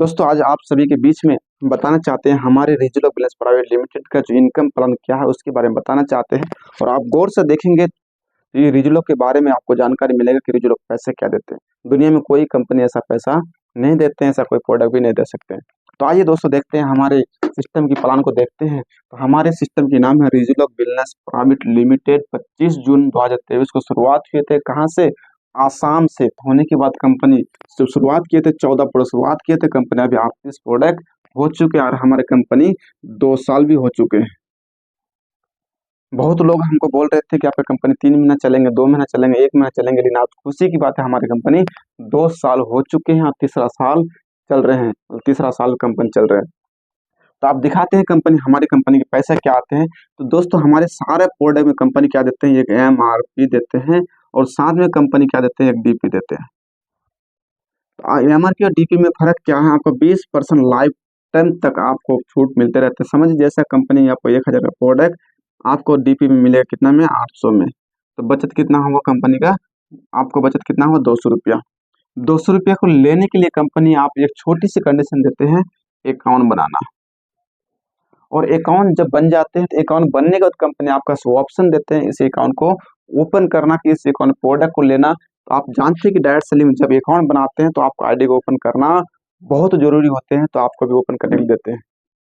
दोस्तों आज आप सभी के बीच में बताना चाहते हैं हमारे रीजनल बिजनेस प्राइवेट लिमिटेड का जो इनकम प्लान क्या है उसके बारे में बताना चाहते हैं। और आप गौर से देखेंगे तो ये रीजनल के बारे में आपको जानकारी मिलेगा कि रीजनल पैसे क्या देते हैं। दुनिया में कोई कंपनी ऐसा पैसा नहीं देते हैं, ऐसा कोई प्रोडक्ट भी नहीं दे सकते हैं। तो आइए दोस्तों देखते हैं हमारे सिस्टम की प्लान को देखते हैं। तो हमारे सिस्टम की नाम है रीजनल बिजनेस प्राइवेट लिमिटेड। 25 जून 2023 को शुरुआत हुए थे। कहाँ से? आसाम से। होने के बाद कंपनी जब शुरुआत किए थे 14 प्रोडक्ट शुरुआत किए थे कंपनी, अभी 38 प्रोडक्ट हो चुके हैं और हमारे कंपनी 2 साल भी हो चुके हैं। बहुत लोग हमको बोल रहे थे कि आपका कंपनी 3 महीना चलेंगे, 2 महीना चलेंगे, 1 महीना चलेंगे, लेकिन आज खुशी की बात है हमारी कंपनी 2 साल हो चुके हैं और तीसरा साल चल रहे हैं और तीसरा साल कंपनी चल रहे हैं। तो आप दिखाते हैं कंपनी, हमारी कंपनी के पैसे क्या आते हैं। तो दोस्तों हमारे सारे प्रोडक्ट में कंपनी क्या देते हैं, एक MRP देते हैं और साथ में कंपनी क्या देते हैं, एक DP देते हैं। तो MRP और DP में फर्क क्या है? आपको 20% लाइफ टाइम तक आपको छूट मिलते रहते हैं। समझिए जैसा कंपनी आपको 1000 का प्रोडक्ट आपको DP में मिलेगा कितना में, 800 में। तो बचत कितना होगा कंपनी का? आपको बचत कितना होगा, 200 रुपया। 200 रुपया को लेने के लिए कंपनी आप एक छोटी सी कंडीशन देते हैं, अकाउंट बनाना। और अकाउंट जब बन जाते हैं तो अकाउंट बनने के बाद कंपनी आपका ऑप्शन देते हैं इस अकाउंट को ओपन करना कि इस अकाउंट प्रोडक्ट को लेना। तो आप जानते हैं कि डायरेक्ट सेलिंग जब अकाउंट बनाते हैं तो आपको आईडी को ओपन करना बहुत जरूरी होते हैं, तो आपको भी ओपन करने के लिए देते हैं,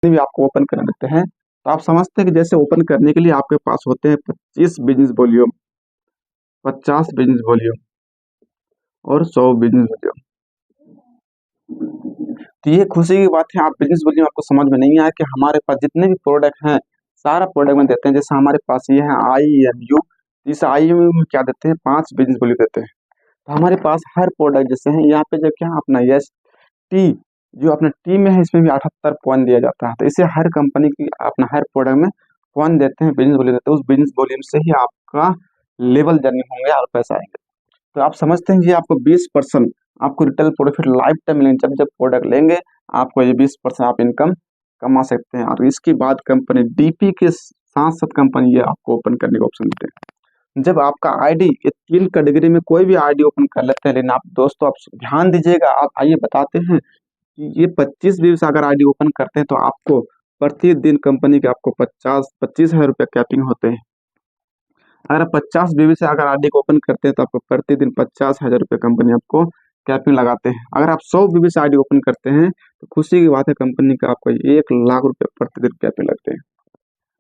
भी आपको ओपन करने देते हैं। तो आप समझते हैं कि जैसे ओपन करने के लिए आपके पास होते हैं 25 बिजनेस वॉल्यूम, 50 बिजनेस वॉल्यूम और 100 बिजनेस वॉल्यूम। तो ये खुशी की बात है, आप बिजनेस वॉल्यूम आपको समझ में नहीं आया कि हमारे पास जितने भी प्रोडक्ट हैं सारा प्रोडक्ट में देते हैं। जैसे हमारे पास ये है IMU, इस IMU में क्या देते हैं, 5 बिजनेस वॉल्यूम देते हैं। तो हमारे पास हर प्रोडक्ट जैसे है यहाँ पे जो क्या है अपना ST जो अपना टी में है इसमें भी 78 पॉइंट दिया जाता है। तो इसे हर कंपनी की अपना हर प्रोडक्ट में पॉइंट देते हैं, बिजनेस वॉल्यूम देते हैं। उस बिजनेस वॉल्यूम से ही आपका लेवल जर्नी होंगे और पैसा आएंगे। तो आप समझते हैं कि आपको 20% आपको रिटेल प्रॉफिट लाइफ टाइम मिलेंगे। जब जब प्रोडक्ट लेंगे आपको ये 20% आप इनकम कमा सकते हैं। और इसके बाद कंपनी DP के साथ साथ कंपनी ये आपको ओपन करने का ऑप्शन देते हैं। जब आपका आईडी ये 3 कैटेगरी में कोई भी आईडी ओपन कर लेते हैं, लेकिन आप दोस्तों आप ध्यान दीजिएगा, आप आइए बताते हैं कि ये 25 व्यूज अगर आईडी ओपन करते हैं तो आपको प्रतिदिन कंपनी के आपको 25,000 रुपये कैपिंग होते हैं। अगर आप 50 बीवी से अगर आईडी को ओपन करते हैं तो आपको प्रतिदिन 50,000 रुपये कंपनी आपको कैपिंग लगाते हैं। अगर आप 100 बीवी से आईडी ओपन करते हैं तो खुशी की बात है कंपनी का आपको 1 लाख रुपये प्रतिदिन कैपिंग लगते हैं।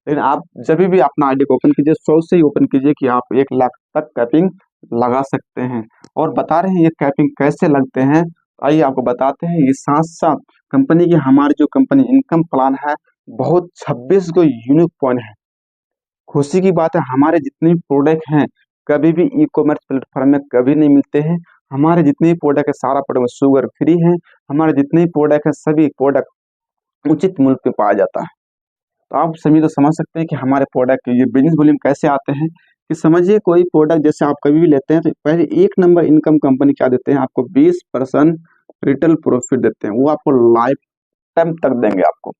लेकिन आप जब भी अपना आईडी को ओपन कीजिए 100 से ही ओपन कीजिए कि आप 1 लाख तक कैपिंग लगा सकते हैं। और बता रहे हैं ये कैपिंग कैसे लगते हैं, आइए आपको बताते हैं। ये साथ साथ कंपनी की हमारी जो कंपनी इनकम प्लान है बहुत 26 को यूनिक पॉइंट है। खुशी की बात है हमारे जितने भी प्रोडक्ट हैं कभी भी ई-कॉमर्स प्लेटफॉर्म में कभी नहीं मिलते हैं। हमारे जितने भी प्रोडक्ट है सारा प्रोडक्ट शुगर फ्री है। हमारे जितने भी प्रोडक्ट है सभी प्रोडक्ट उचित मूल्य पे पाया जाता है। तो आप सभी तो समझ सकते हैं कि हमारे प्रोडक्ट ये बिजनेस वॉल्यूम कैसे आते हैं। कि समझिए कोई प्रोडक्ट जैसे आप कभी भी लेते हैं तो पहले 1 नंबर इनकम कंपनी क्या देते हैं, आपको 20% रिटेल प्रॉफिट देते हैं। वो आपको लाइफ टाइम तक देंगे। आपको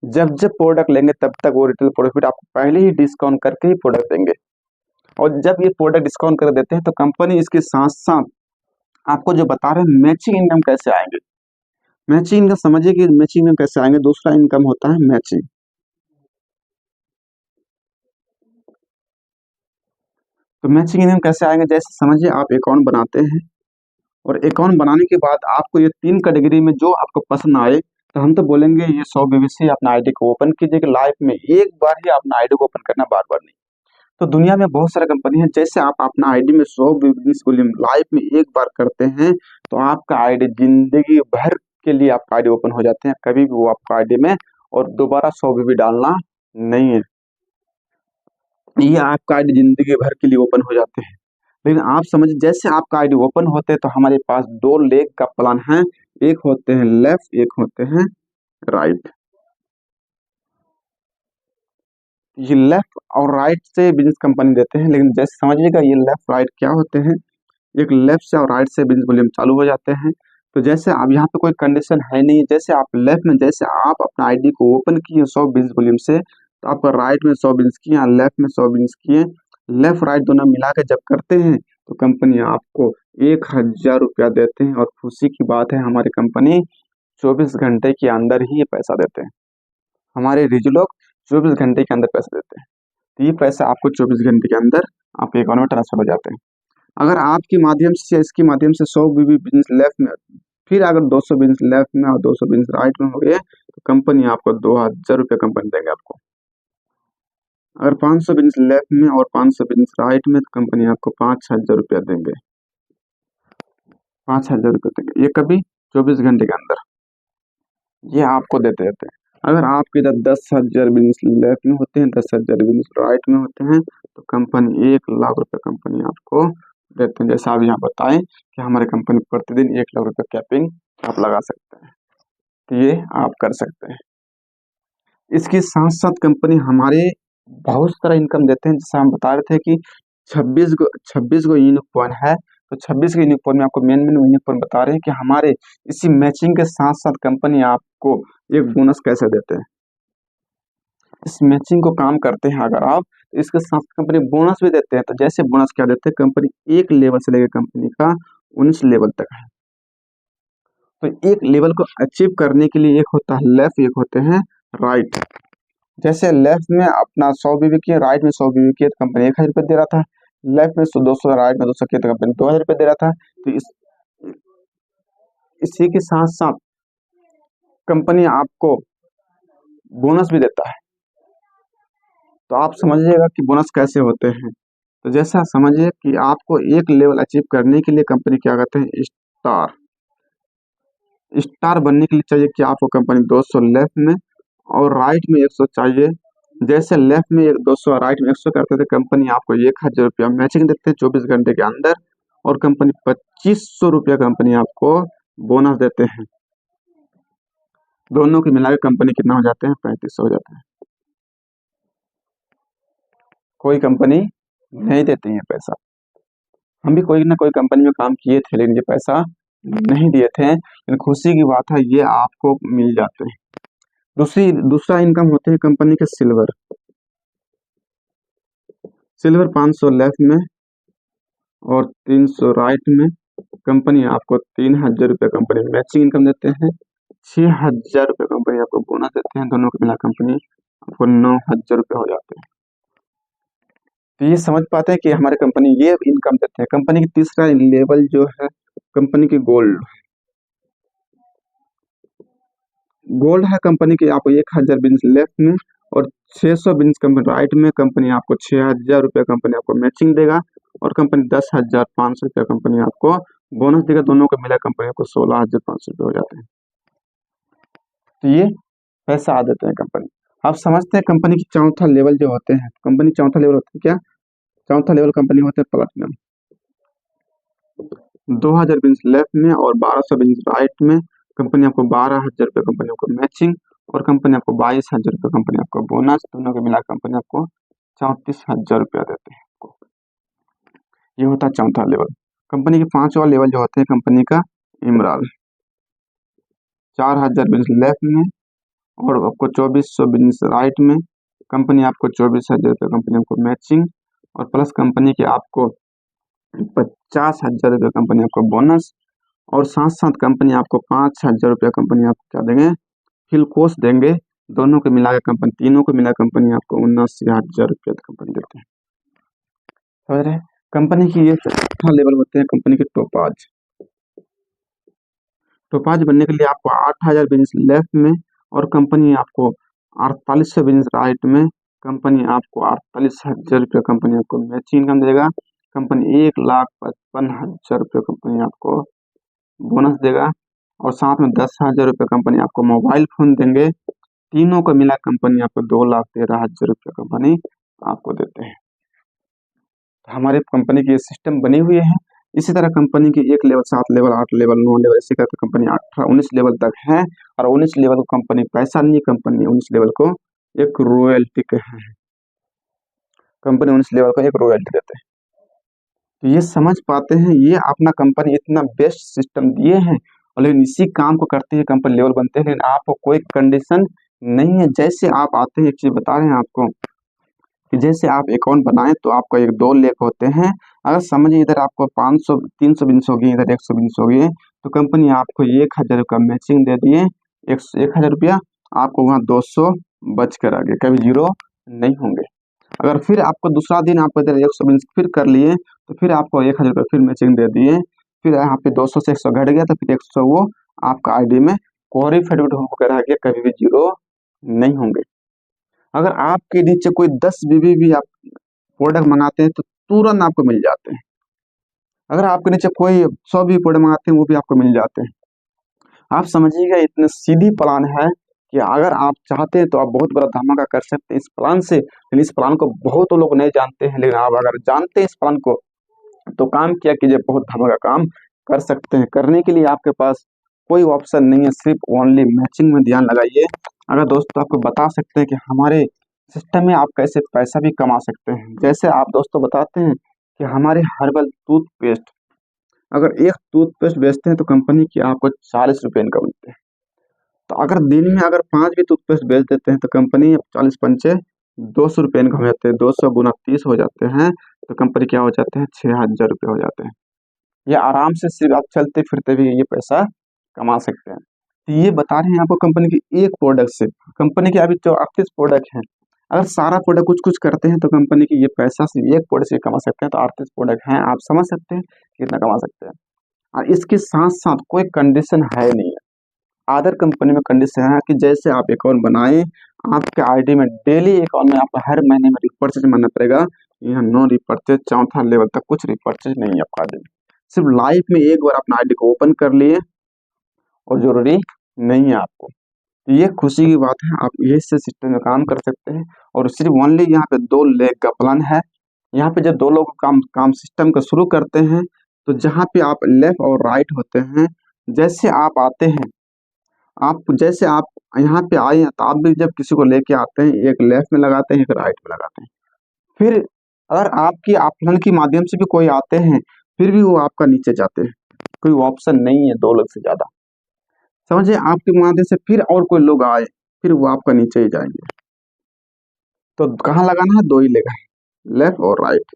जब जब प्रोडक्ट लेंगे तब तक वो रिटेल प्रॉफिट आपको पहले ही डिस्काउंट करके ही प्रोडक्ट देंगे। और जब ये प्रोडक्ट डिस्काउंट कर देते हैं तो कंपनी इसके साथ साथ आपको जो बता रहे हैं मैचिंग इनकम कैसे आएंगे। मैचिंग इनकम समझिए कि मैचिंग इनकम कैसे आएंगे। दूसरा इनकम होता है मैचिंग। तो मैचिंग इनकम कैसे आएंगे, जैसे समझिए आप अकाउंट बनाते हैं और अकाउंट बनाने के बाद आपको ये 3 कैटेगरी में जो आपको पसंद आए तो हम तो बोलेंगे ये 100 बीबीसी अपना आईडी को ओपन कीजिए कि लाइफ में एक बार ही अपना आईडी को ओपन करना, बार बार नहीं। तो दुनिया में बहुत सारे कंपनी है, जैसे आप अपना आईडी में 100 बिजनेस वॉल्यूम लाइफ में एक बार करते हैं तो आपका आईडी जिंदगी भर के लिए आपका आईडी ओपन हो जाते हैं। कभी भी वो आपका आईडी में और दोबारा 100 बीबी डालना नहीं है, ये आपका आईडी जिंदगी भर के लिए ओपन हो जाते हैं। लेकिन आप समझिए जैसे आपका आईडी ओपन होते हैं तो हमारे पास 2 लेग का प्लान है, एक होते हैं लेफ्ट एक होते हैं राइट। ये लेफ्ट और राइट से बिजनेस कंपनी देते हैं, लेकिन जैसे समझिएगा ये लेफ्ट राइट क्या होते हैं। एक लेफ्ट से और राइट से बिजनेस वॉल्यूम चालू हो जाते हैं। तो जैसे अब यहाँ पे कोई कंडीशन है नहीं, जैसे आप लेफ्ट में जैसे आप अपना आईडी को ओपन किए 100 बिजनेस वॉल्यूम से तो आपका राइट में 100 बिजनेस किए, लेफ्ट में 100 बिजनेस किए, लेफ्ट राइट दोनों मिला के जब करते हैं तो कंपनी आपको 1,000 रुपया देते हैं। और खुशी की बात है हमारी कंपनी 24 घंटे के अंदर ही ये पैसा देते हैं। हमारे रिजु लोग 24 घंटे के अंदर पैसा देते हैं। तो ये पैसा आपको 24 घंटे के अंदर आपके अकाउंट में ट्रांसफर हो जाते हैं। अगर आपके माध्यम से या इसके माध्यम से 100 बीबी बिजनेस लेफ्ट में, फिर अगर 200 बिजनेस लेफ्ट में और 200 बिजनेस राइट में हो गए तो कंपनी आपको 2000 रुपये कंपनी देंगे आपको। अगर 500 बिजनेस लेफ्ट में और 500 बिजनेस राइट में तो कंपनी आपको 5000 रुपया देंगे। 5000 रुपये देंगे, ये कभी 24 घंटे के अंदर ये आपको देते रहते हैं। अगर आपके इधर 10,000 बिजनेस लेफ्ट में होते हैं, 10,000 बिजनेस राइट में होते हैं तो कंपनी 1,00,000 रुपये कंपनी आपको देते हैं। जैसा आप यहाँ बताएं कि हमारे कंपनी प्रतिदिन 1,00,000 रुपये कैपिंग आप लगा सकते हैं, तो ये आप कर सकते हैं। इसके साथ साथ कंपनी हमारे बहुत सारा इनकम देते हैं। जैसा हम बता रहे थे कि 26 गो यूनिक पॉइंट है, तो 26 के यूनिक पॉइंट में आपको मेन यूनिक पॉइंट बता रहे हैं कि हमारे इसी मैचिंग के साथ साथ कंपनी आपको एक बोनस कैसे देते हैं। इस मैचिंग को काम करते हैं अगर आप, तो इसके साथ कंपनी बोनस भी देते हैं। तो जैसे बोनस क्या देते हैं, कंपनी एक लेवल से लेकर कंपनी का 19 लेवल तक है। तो एक लेवल को अचीव करने के लिए एक होता है लेफ्ट, एक होते हैं राइट। जैसे लेफ्ट में अपना 100 बीबी किया, राइट में 100 बीबी किया तो कंपनी 1,000 रुपये दे रहा था। लेफ्ट में 200, राइट में 200 किया तो कंपनी 2,000 रुपये दे रहा था। तो इसी के साथ साथ कंपनी आपको बोनस भी देता है। तो आप समझिएगा कि बोनस कैसे होते हैं। तो जैसा समझिए कि आपको एक लेवल अचीव करने के लिए कंपनी क्या कहते हैं, स्टार बनने के लिए चाहिए कि आपको कंपनी 200 लेफ्ट में और राइट में 100 चाहिए। जैसे लेफ्ट में 200 और राइट में 100 करते थे, कंपनी आपको 1,000 रुपया मैचिंग देते हैं 24 घंटे के अंदर, और कंपनी 2,500 रुपया कंपनी आपको बोनस देते हैं। दोनों के मिलाकर कंपनी कितना हो जाते हैं, 3,500 हो जाते हैं। कोई कंपनी नहीं देती है पैसा। हम भी कोई ना कोई कंपनी में काम किए थे लेकिन ये पैसा नहीं दिए थे, लेकिन खुशी की बात है ये आपको मिल जाते हैं। दूसरा इनकम होते हैं कंपनी के सिल्वर 500 लेफ्ट में और 300 राइट में। कंपनी आपको 3,000 रुपये कंपनी मैचिंग इनकम देते हैं। 6,000 रुपये कंपनी आपको बोनस देते हैं। दोनों को मिला कंपनी आपको 9,000 रुपये हो जाते हैं। तो ये समझ पाते हैं कि हमारे कंपनी ये इनकम देते हैं। कंपनी की तीसरा लेवल जो है कंपनी की गोल्ड है। कंपनी की आपको 1,000 बिजनेस लेफ्ट में और 600 बिजनेस कंपनी राइट में। कंपनी आपको 6,000 रुपये कंपनी आपको मैचिंग देगा और कंपनी 10,500 रुपये कंपनी आपको बोनस देगा। दोनों को मिला कंपनी आपको 16,500 रुपये हो जाते हैं। तो ये पैसा आ देते हैं कंपनी। आप समझते हैं कंपनी की चौथा लेवल जो होते हैं, कंपनी चौथा लेवल होते हैं क्या, चौथा लेवल कंपनी होते हैं प्लैटिनम। 2,000 बिजनेस लेफ्ट में और 1,200 बिजनेस राइट में। कंपनी आपको 12,000 रुपये कंपनी आपको मैचिंग और कंपनी आपको 22,000 रुपये कंपनी आपको बोनस। दोनों के मिला कंपनी आपको 34,000 रुपया देते हैं आपको। ये होता है चौथा लेवल। कंपनी के पांचवा लेवल जो होते हैं कंपनी का इमराल। 4,000 बिजनेस लेफ्ट में और आपको 2,400 बिजनेस राइट में। कंपनी आपको 24,000 रुपये कंपनी आपको मैचिंग और प्लस कंपनी के आपको 50,000 रुपये कंपनी आपको बोनस और साथ साथ कंपनी आपको 5,000 रुपया कंपनी आपको क्या देंगे, फिलकोस देंगे। दोनों को मिलाकर कंपनी, तीनों को मिला कंपनी आपको 79,000 रुपया कंपनी देते हैं। समझ रहे हैं। कंपनी की ये चौथा लेवल होते हैं कंपनी के टोपाज बनने के लिए आपको 8,000 बिजनेस लेफ्ट में और कंपनी आपको 4800 बिजनेस राइट में। कंपनी आपको 48,000 रुपया कंपनी आपको मैचिंग इनकम देगा। कंपनी 1,55,000 रुपये कंपनी आपको बोनस देगा और साथ में 10,000 रुपये कंपनी आपको मोबाइल फोन देंगे। तीनों को मिला कंपनी आपको 2,13,000 रुपये कंपनी आपको देते हैं। तो हमारे कंपनी की ये सिस्टम बनी हुई है। इसी तरह कंपनी की 1 लेवल, 7 लेवल, 8 लेवल, 9 लेवल, इसी करके कंपनी 18-19 लेवल तक है और 19 लेवल को कंपनी पैसा नहीं, कंपनी 19 लेवल को एक रॉयल्टी के है। कंपनी 19 लेवल को एक रॉयल्टी देते हैं। तो ये समझ पाते हैं, ये अपना कंपनी इतना बेस्ट सिस्टम दिए हैं और लेकिन इसी काम को करते हैं कंपनी लेवल बनते हैं। लेकिन आपको कोई कंडीशन नहीं है। जैसे आप आते हैं, एक चीज बता रहे हैं आपको कि जैसे आप अकाउंट बनाएं तो आपका 1-2 लेख होते हैं। अगर समझिए इधर आपको 500 300 बिन्स हो गई, इधर 100 बिन्स हो गई, तो कंपनी आपको 1000 का मैचिंग दे दिए, 1000 रुपया आपको वहाँ 200 बच कर आ गए, कभी जीरो नहीं होंगे। अगर फिर आपको दूसरा दिन आपको इधर 100 बिन्स फिर कर लिए, तो फिर आपको 1000 रुपया फिर मैचिंग दे दिए, फिर यहाँ पे 200 से 100 घट गया, तो फिर 100 वो आपका आईडी में क्वालिफाइड होकर आ गया, कभी भी जीरो नहीं होंगे। अगर आपके नीचे कोई 10 बीबी भी आप प्रोडक्ट मंगाते हैं तो तुरंत आपको मिल जाते हैं। अगर आपके नीचे कोई 100 भी प्रोडक्ट मंगाते हैं वो भी आपको मिल जाते हैं। आप समझिएगा इतने सीधी प्लान है कि अगर आप चाहते हैं तो आप बहुत बड़ा धमाका कर सकते हैं इस प्लान से। लेकिन इस प्लान को बहुत लोग नहीं जानते हैं, लेकिन आप अगर जानते हैं इस प्लान को तो काम किया कीजिए, बहुत धमाका काम कर सकते हैं। करने के लिए आपके पास कोई ऑप्शन नहीं है, सिर्फ ओनली मैचिंग में ध्यान लगाइए। अगर दोस्तों आपको बता सकते हैं कि हमारे सिस्टम में आप कैसे पैसा भी कमा सकते हैं। जैसे आप दोस्तों बताते हैं कि हमारे हर्बल टूथपेस्ट, अगर एक टूथपेस्ट बेचते हैं तो कंपनी की आपको 40 रुपये इनकम मिलते हैं। तो अगर दिन में अगर 5 भी टूथपेस्ट बेच देते हैं तो कंपनी 40 पंचे 200 रुपये इनकम हो जाते हैं, 200 गुना 30 हो जाते हैं, तो कंपनी क्या हो जाते हैं 6000 रुपये हो जाते हैं। ये आराम से सिर्फ आप चलते फिरते भी ये पैसा कमा सकते हैं। तो ये बता रहे हैं आपको कंपनी की एक प्रोडक्ट से। कंपनी के अभी जो 38 प्रोडक्ट हैं, अगर सारा प्रोडक्ट कुछ कुछ करते हैं तो कंपनी की ये पैसा सिर्फ एक प्रोडक्ट से कमा सकते हैं। तो 38 प्रोडक्ट हैं, आप समझ सकते हैं कितना कमा सकते हैं। और इसके साथ साथ कोई कंडीशन है नहीं है। अदर कंपनी में कंडीशन है कि जैसे आप अकाउंट बनाएं, आपके आईडी में डेली अकाउंट में आपका हर महीने में रिपर्चेज मानना पड़ेगा। यहाँ नो रिपर्चेज, चौथा लेवल तक कुछ रिपर्चेज नहीं है आपका आईडी में। सिर्फ लाइफ में एक बार अपना आईडी को ओपन कर लिए और जरूरी नहीं है आपको। तो ये खुशी की बात है, आप ये से सिस्टम में काम कर सकते हैं। और सिर्फ ओनली यहाँ पे 2 लेग का प्लान है। यहाँ पे जब 2 लोग काम सिस्टम का शुरू करते हैं, तो जहाँ पे आप लेफ्ट और राइट होते हैं, जैसे आप आते हैं, जैसे आप यहाँ पे आए हैं तो आप भी जब किसी को लेके आते हैं, एक लेफ्ट में लगाते हैं, एक राइट में लगाते हैं। फिर अगर आपकी ऑप्शन के माध्यम से भी कोई आते हैं, फिर भी वो आपका नीचे जाते हैं। कोई ऑप्शन नहीं है 2 लोग से ज्यादा। समझिए आपके माध्यम से फिर और कोई लोग आए, फिर वो आपका नीचे ही जाएंगे। तो कहाँ लगाना है, 2 ही लेगा है, लेफ्ट और राइट।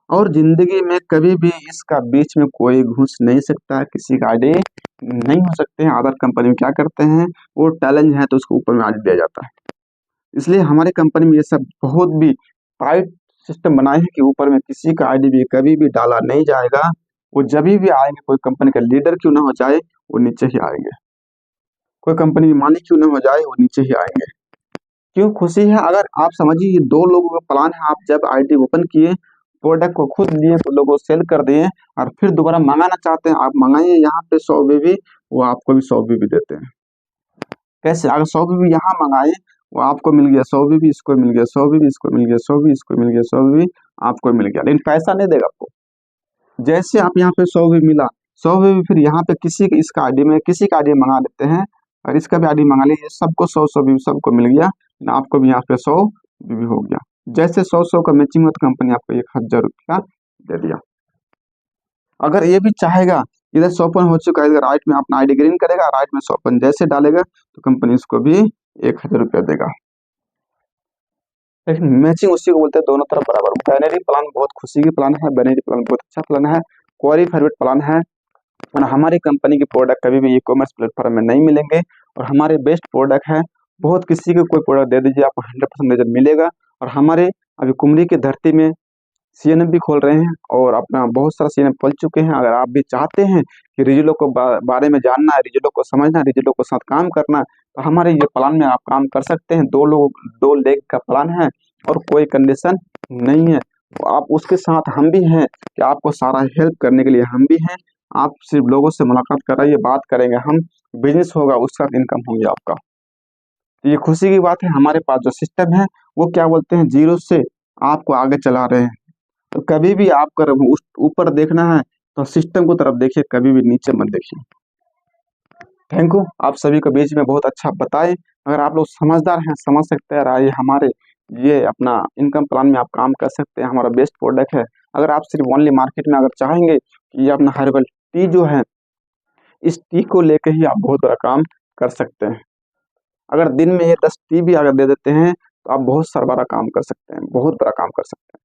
और जिंदगी में कभी भी इसका बीच में कोई घुस नहीं सकता, किसी का आईडी नहीं हो सकते हैं। अदर कंपनी में क्या करते हैं, वो टैलेंट है तो उसको ऊपर में आईडी दिया जाता है। इसलिए हमारे कंपनी में ये सब बहुत भी टाइट सिस्टम बनाए हैं कि ऊपर में किसी का आईडी भी कभी भी डाला नहीं जाएगा। वो जब भी आएंगे, कोई कंपनी का लीडर क्यों ना हो जाए, वो नीचे ही आएंगे। कोई कंपनी के मालिक क्यों ना हो जाए, वो नीचे ही आएंगे। क्यों खुशी है, अगर आप समझिए ये 2 लोगों का प्लान है। आप जब आईडी ओपन किए, प्रोडक्ट को खुद लिए, तो लोगों को सेल कर दिए, और फिर दोबारा मंगाना चाहते हैं, आप मंगाइए यहाँ पे 100 बीबी, वो आपको भी 100 बीबी देते हैं। कैसे, अगर 100 बीबी यहाँ मंगाए, वो आपको मिल गया 100 बीबी, इसको मिल गया 100 बीबी, इसको मिल गया 100 बीबी, इसको मिल गया 100 बीबी, आपको मिल गया, लेकिन पैसा नहीं देगा आपको। जैसे आप यहाँ पे 100 बीबी मिला, 100 बीबी फिर यहाँ पे किसी के इसका आईडी में किसी का आईडी मंगा देते हैं, और इसका भी आईडी मंगा लीजिए, सबको 100 बीबी सबको मिल गया, आपको भी यहाँ पे 100 बीबी हो गया। जैसे 100 का मैचिंग हुआ तो कंपनी आपको 1000 रुपया दे दिया। अगर ये भी चाहेगा, इधर 100 हो चुका है, इधर राइट में अपना आईडी ग्रीन करेगा, राइट में 100 जैसे डालेगा तो कंपनी इसको भी 1000 रुपया देगा। लेकिन मैचिंग उसी को बोलते हैं दोनों तरफ बराबर। बाइनरी प्लान बहुत खुशी की प्लान है, बाइनरी प्लान बहुत अच्छा प्लान है, क्वालिफाइड प्लान है। और हमारी कंपनी के प्रोडक्ट कभी भी ई-कॉमर्स प्लेटफॉर्म में नहीं मिलेंगे, और हमारे बेस्ट प्रोडक्ट है। बहुत किसी को कोई प्रोडक्ट दे दीजिए, आपको 100% रिजल्ट मिलेगा। और हमारे अभी कुमरी की धरती में सीएनएफ भी खोल रहे हैं, और अपना बहुत सारा सीएनएफ खोल चुके हैं। अगर आप भी चाहते हैं कि रिजल्टों को बारे में जानना है, रिजल्टों को समझना है, रिजल्टों के साथ काम करना, तो हमारे ये प्लान में आप काम कर सकते हैं। 2 लेग का प्लान है और कोई कंडीशन नहीं है। तो आप उसके साथ हम भी हैं कि आपको सारा हेल्प करने के लिए हम भी हैं। आप सिर्फ लोगों से मुलाकात कराइए, बात करेंगे हम, बिजनेस होगा, उसका इनकम होगी आपका। तो ये खुशी की बात है, हमारे पास जो सिस्टम है वो क्या बोलते हैं, जीरो से आपको आगे चला रहे हैं। तो कभी भी आप कर उस ऊपर देखना है तो सिस्टम को तरफ देखिए, कभी भी नीचे मत देखिए। थैंक यू, आप सभी को बीच में बहुत अच्छा बताए। अगर आप लोग समझदार हैं, समझ सकते हैं, आइए हमारे ये अपना इनकम प्लान में आप काम कर सकते हैं। हमारा बेस्ट प्रोडक्ट है। अगर आप सिर्फ ओनली मार्केट में अगर चाहेंगे कि ये अपना हर्बल टी जो है, इस टी को लेके ही आप बहुत बड़ा काम कर सकते हैं। अगर दिन में ये 10 टी भी अगर दे देते हैं तो आप बहुत सारा बड़ा काम कर सकते हैं, बहुत बड़ा काम कर सकते हैं।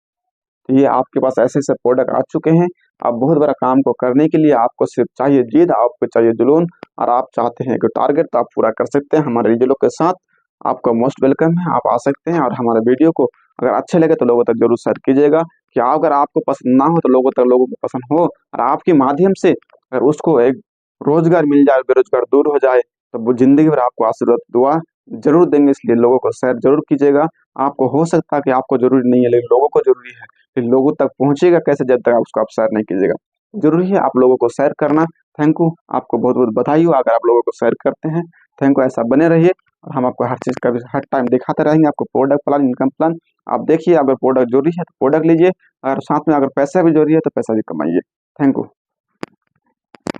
तो ये आपके पास ऐसे ऐसे प्रोडक्ट आ चुके हैं। आप बहुत बड़ा काम को करने के लिए आपको सिर्फ चाहिए जिद, आपको चाहिए जुनून, और आप चाहते हैं कि टारगेट, तो आप पूरा कर सकते हैं हमारे रीजनों के साथ। आपका मोस्ट वेलकम है, आप आ सकते हैं। और हमारे वीडियो को अगर अच्छे लगे तो लोगों तक जरूर शेयर कीजिएगा, कि अगर आपको पसंद ना हो तो लोगों को पसंद हो, और आपके माध्यम से अगर उसको एक रोजगार मिल जाए, बेरोजगार दूर हो जाए, तो वो जिंदगी भर आपको आशीर्वाद दुआ जरूर देंगे। इसलिए लोगों को शेयर जरूर कीजिएगा। आपको हो सकता है कि आपको जरूरी नहीं है, लेकिन लोगों को जरूरी है। फिर लोगों तक पहुंचेगा कैसे जब तक आप उसको आप शेयर नहीं कीजिएगा। जरूरी है आप लोगों को शेयर करना। थैंक यू, आपको बहुत बहुत बधाई हो अगर आप लोगों को शेयर करते हैं। थैंक यू, ऐसा बने रहिए, और हम आपको हर चीज़ का भी हर टाइम दिखाते रहेंगे। आपको प्रोडक्ट प्लान, इनकम प्लान आप देखिए। अगर प्रोडक्ट जरूरी है तो प्रोडक्ट लीजिए, और साथ में अगर पैसा भी जरूरी है तो पैसा भी कमाइए। Thank you.